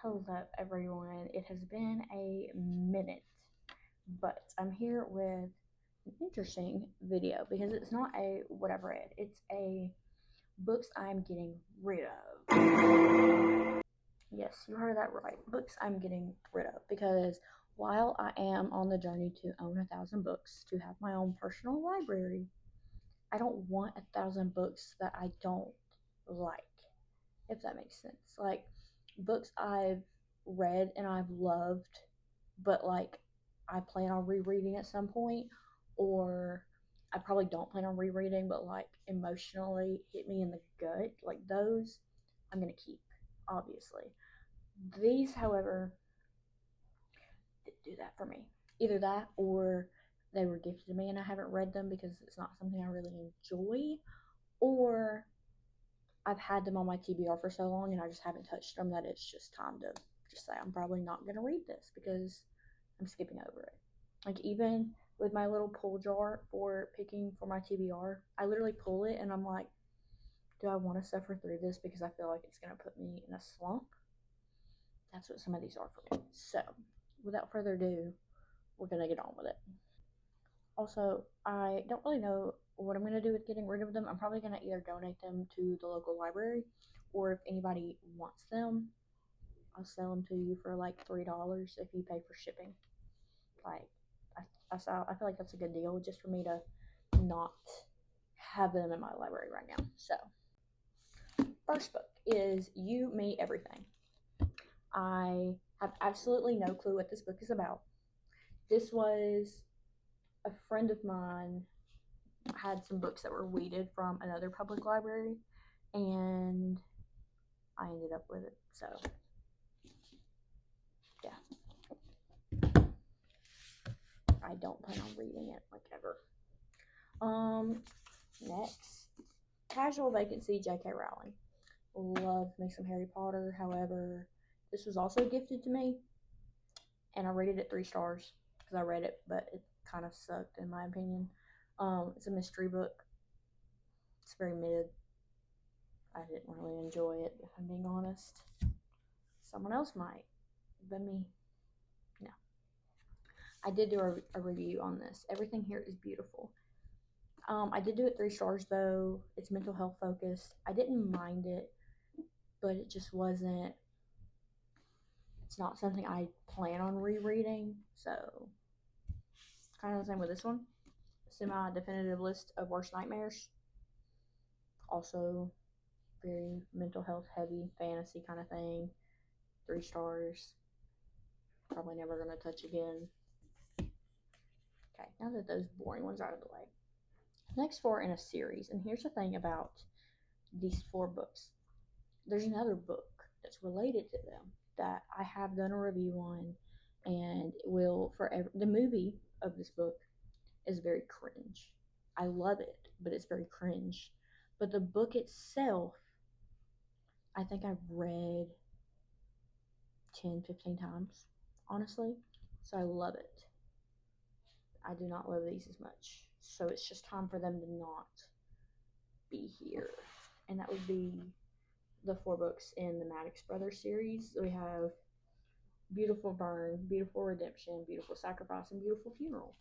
Hello, everyone. It has been a minute, but I'm here with an interesting video because it's not a what I've read, it's a books I'm getting rid of. Yes, you heard that right. Books I'm getting rid of because while I am on the journey to own 1,000 books, to have my own personal library, I don't want 1,000 books that I don't like, if that makes sense. Like books I've read and I've loved, but like I plan on rereading at some point, or I probably don't plan on rereading, but like emotionally hit me in the gut. Like those, I'm gonna keep, obviously. These, however, didn't do that for me. Either that or they were gifted to me and I haven't read them because it's not something I really enjoy, or I've had them on my TBR for so long and I just haven't touched them that it's just time to just say I'm probably not going to read this because I'm skipping over it. Like even with my little pull jar for picking for my TBR, I literally pull it and I'm like, do I want to suffer through this because I feel like it's going to put me in a slump? That's what some of these are for me. So without further ado, we're going to get on with it. Also, I don't really know what I'm going to do with getting rid of them. I'm probably going to either donate them to the local library, or if anybody wants them, I'll sell them to you for like $3 if you pay for shipping. Like, I feel like that's a good deal just for me to not have them in my library right now. So, first book is You, Me, Everything. I have absolutely no clue what this book is about. This was a friend of mine had some books that were weeded from another public library, and I ended up with it. So, yeah, I don't plan on reading it like ever. Next, Casual Vacancy, J.K. Rowling. Love me some Harry Potter. However, this was also gifted to me, and I rated it 3 stars because I read it, but it kind of sucked in my opinion. It's a mystery book. It's very mid. I didn't really enjoy it, if I'm being honest. Someone else might, but me, no. I did do a review on this. Everything here is beautiful. I did do it 3 stars though. It's mental health focused. I didn't mind it, but it just wasn't. It's not something I plan on rereading. So, kind of the same with this one. Semi-definitive list of worst nightmares. Also, very mental health heavy fantasy kind of thing. 3 stars. Probably never gonna touch again. Okay, now that those boring ones are out of the way. Next 4 in a series, and here's the thing about these 4 books. There's another book that's related to them that I have done a review on, and will forever. The movie of this book is very cringe. I love it, but it's very cringe. But the book itself, I think I've read 10, 15 times, honestly. So I love it. I do not love these as much. So it's just time for them to not be here. And that would be the 4 books in the Maddox Brothers series. We have Beautiful Burn, Beautiful Redemption, Beautiful Sacrifice, and Beautiful Funeral.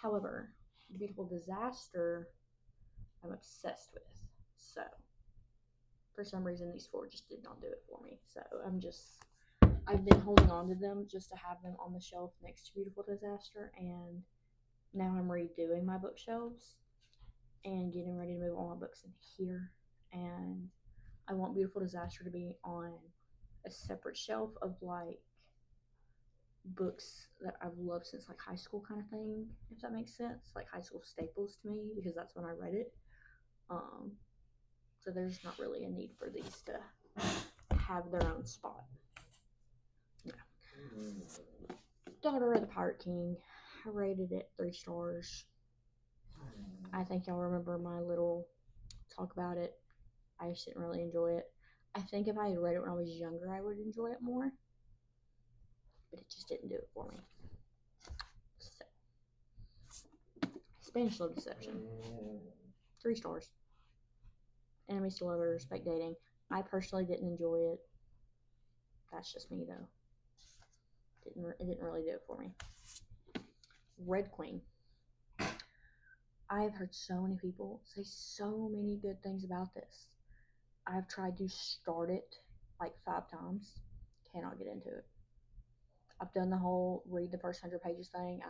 However, Beautiful Disaster, I'm obsessed with. So, for some reason, these 4 just did not do it for me. So, I've been holding on to them just to have them on the shelf next to Beautiful Disaster, and now I'm redoing my bookshelves and getting ready to move all my books in here. And I want Beautiful Disaster to be on a separate shelf of like books that I've loved since like high school kind of thing, if that makes sense. Like high school staples to me because that's when I read it. So there's not really a need for these to have their own spot. Yeah. Daughter of the Pirate King. I rated it 3 stars. I think y'all remember my little talk about it. I just didn't really enjoy it. I think if I had read it when I was younger, I would enjoy it more. But it just didn't do it for me. So, Spanish Love Deception. 3 stars. Enemies to Lovers, Fake Dating. I personally didn't enjoy it. That's just me though. It didn't really do it for me. Red Queen. I've heard so many people say so many good things about this. I've tried to start it like 5 times. Cannot get into it. I've done the whole read the first 100 pages thing.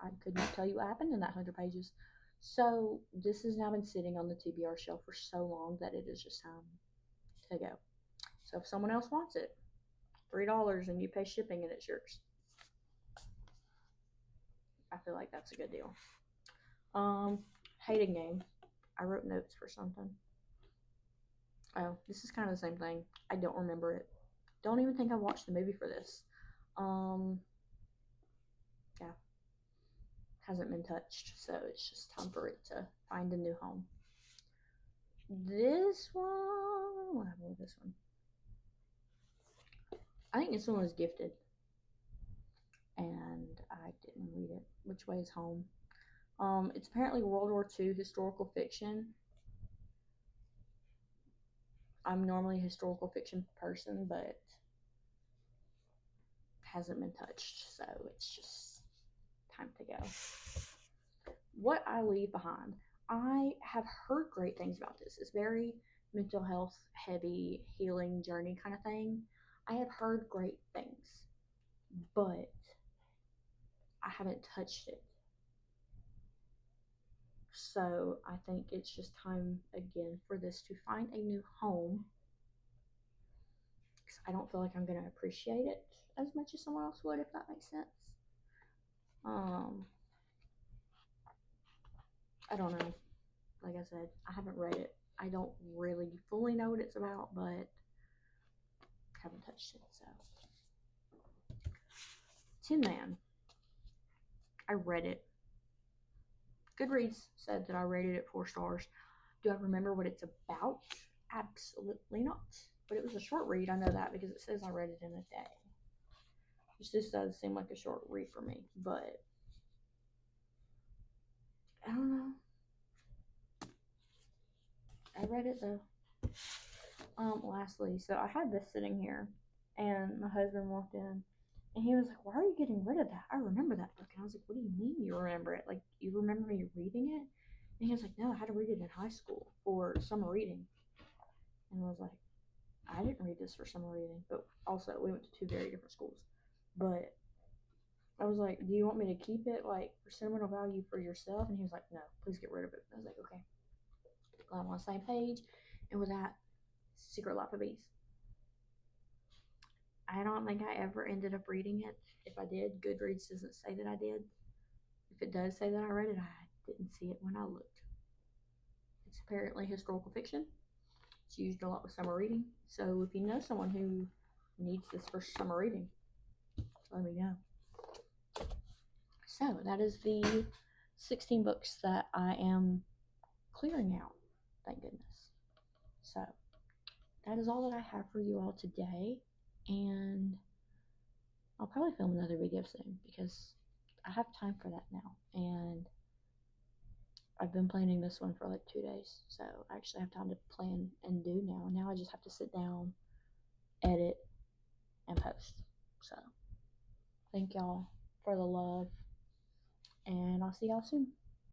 I could not tell you what happened in that 100 pages. So this has now been sitting on the TBR shelf for so long that it is just time to go. So if someone else wants it, $3 and you pay shipping and it's yours. I feel like that's a good deal. Hating game. I wrote notes for something. Oh, this is kind of the same thing. I don't remember it. Don't even think I watched the movie for this. Yeah. Hasn't been touched, so it's just time for it to find a new home. This one, what happened with this one? I think this one was gifted, and I didn't read it. Which Way is Home? It's apparently World War II historical fiction. I'm normally a historical fiction person, but hasn't been touched, so it's just time to go. What I Leave Behind. I have heard great things about this. It's very mental health heavy, healing journey kind of thing. I have heard great things, but I haven't touched it. So I think it's just time again for this to find a new home, because I don't feel like I'm going to appreciate it as much as someone else would, if that makes sense. I don't know. Like I said, I haven't read it. I don't really fully know what it's about, but haven't touched it. So Tin Man. I read it. Goodreads said that I rated it 4 stars. Do I remember what it's about? Absolutely not. But it was a short read. I know that because it says I read it in a day. Which this does seem like a short read for me, but I don't know. I read it though. Lastly, so I had this sitting here, and my husband walked in, and he was like, "Why are you getting rid of that? I remember that book." And I was like, "What do you mean you remember it? Like, you remember me reading it?" And he was like, "No, I had to read it in high school for summer reading." And I was like, "I didn't read this for summer reading." But also, we went to 2 very different schools. But I was like, "Do you want me to keep it, like, for sentimental value for yourself?" And he was like, "No, please get rid of it." And I was like, "Okay." Glad I'm on the same page. And with that, Secret Life of Bees. I don't think I ever ended up reading it. If I did, Goodreads doesn't say that I did. If it does say that I read it, I didn't see it when I looked. It's apparently historical fiction. It's used a lot with summer reading. So if you know someone who needs this for summer reading, let me know. So that is the 16 books that I am clearing out. Thank goodness. So that is all that I have for you all today. And I'll probably film another video soon because I have time for that now. And I've been planning this one for like 2 days. So I actually have time to plan and do now. Now I just have to sit down, edit, and post. So thank y'all for the love. And I'll see y'all soon.